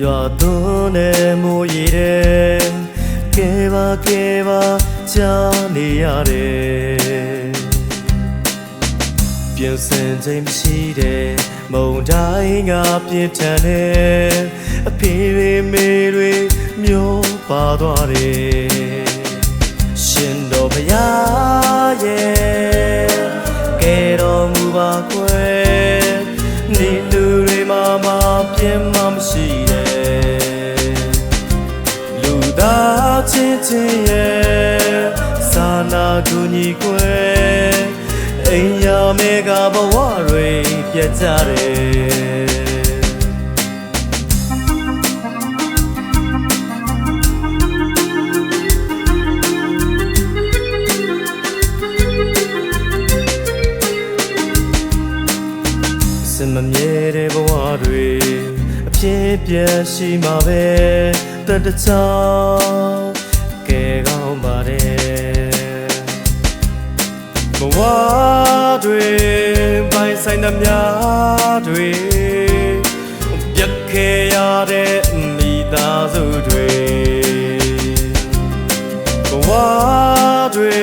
ရွာသွန်းတဲ့မိုးရေတဲ့ကဲပါကြားနေရတယ်ပြင်ဆင်ချိန်မရှိတဲ့မုန်တိုင်းကပြင်းထန်တဲ့အဖေတွေမေတွေမျိုးပါသွားတယ်ရှင်တော်ဘုရားရဲ့ကဲတော်မူပါကွယ်ဒီလူတွေမှာပြင်းမှမရှိတဲ့လူသားချင်းရဲ့စာနာကူညီကွယ်အိမ်ယာမေကဘဝတွေပြတ်ကြတယ်စမမြဲတဲ့ဘဝတွေအဖြစ်ပြည့်ရှိမှာပဲတတချောင်းကဲကောင်းပါတယ်ဘဝတွေပိုင်ဆိုင်သမျှတွေပြတ်ခဲ့ရတဲ့မိသားစုတွေဘဝတွေ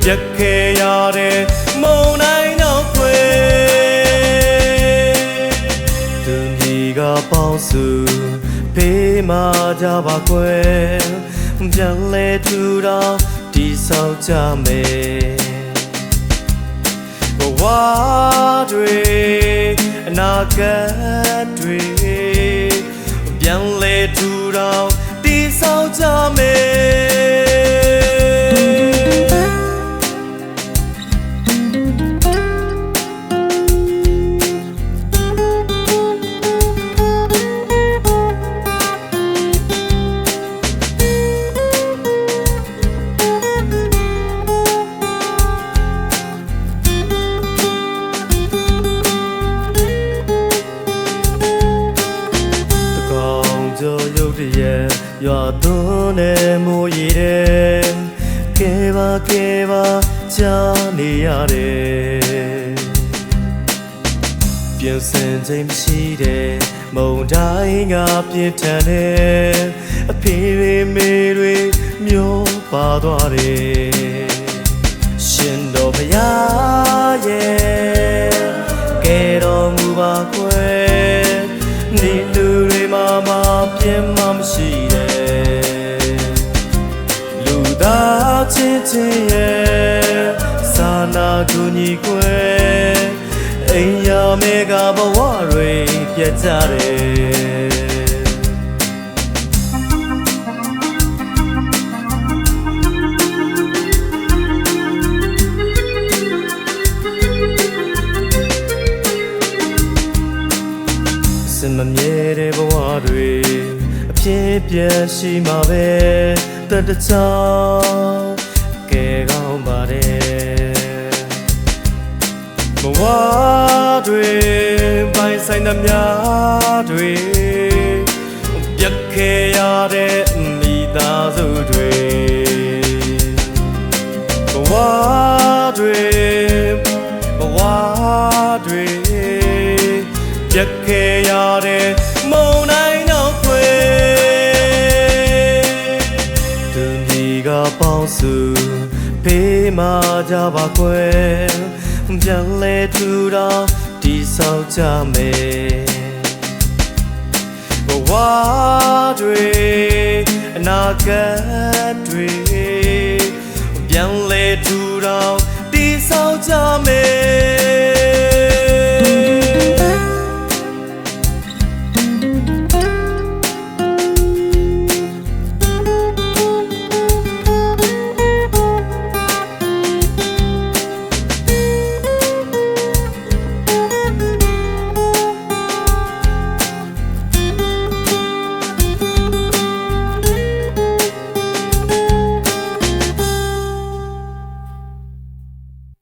ပြတ်ခဲ့ရတဲ့မုန်တိုင်းတော့ခွေသူကြီးကပေါင်းစုဖေးမာကြပါကွယ်ပြန်လဲထူတော့ဒီဆောက်ကြမယ်ဘဝတွေအနာဂတ်တွေပြန်လဲထူတော့ဒီဆောက်ကြမယ်ရွာသွန်းတဲ့မိုးရေတဲ့ကဲပါကြားနေရတယ်ပြင်ဆင်ချိန်မရှိတဲ့မုန်တိုင်းကပြင်းထန်တဲ့အဖေတွေမေတွေမျိုးပါသွားတယ်ရှင်တော်ဘုရားရဲ့ကဲတော်မူပါကွယ်ဒီလူတွေမှာပြင်းမှမရှိလူသားချင်းရဲ့စာနာကူညီကွယ်အိမ်ယာမေကဘဝတွေပြတ်ကြတယ်စမမြဲတဲ့ဘဝတွေအဖြစ်ပြည့်ရှိမှာပဲတတချောင်းကဲကောင်းပါတယ်ဘဝတွေပိုင်ဆိုင်သမျှတွေပြတ်ခဲ့ရတဲ့မိသားစုတွေဘဝတွေပြတ်ခဲ့ရတဲ့မုန်တိုင်းတော့ခွေသူကြီးကပေါင်းစုဖေးမာကြပါကွယ်ပြန်လဲထူတော့ဒီဆောက်ကြမယ်ဘဝတွေအနာဂတ်တွေပြန်လဲထူတော့ဒီဆောက်ကြမယ်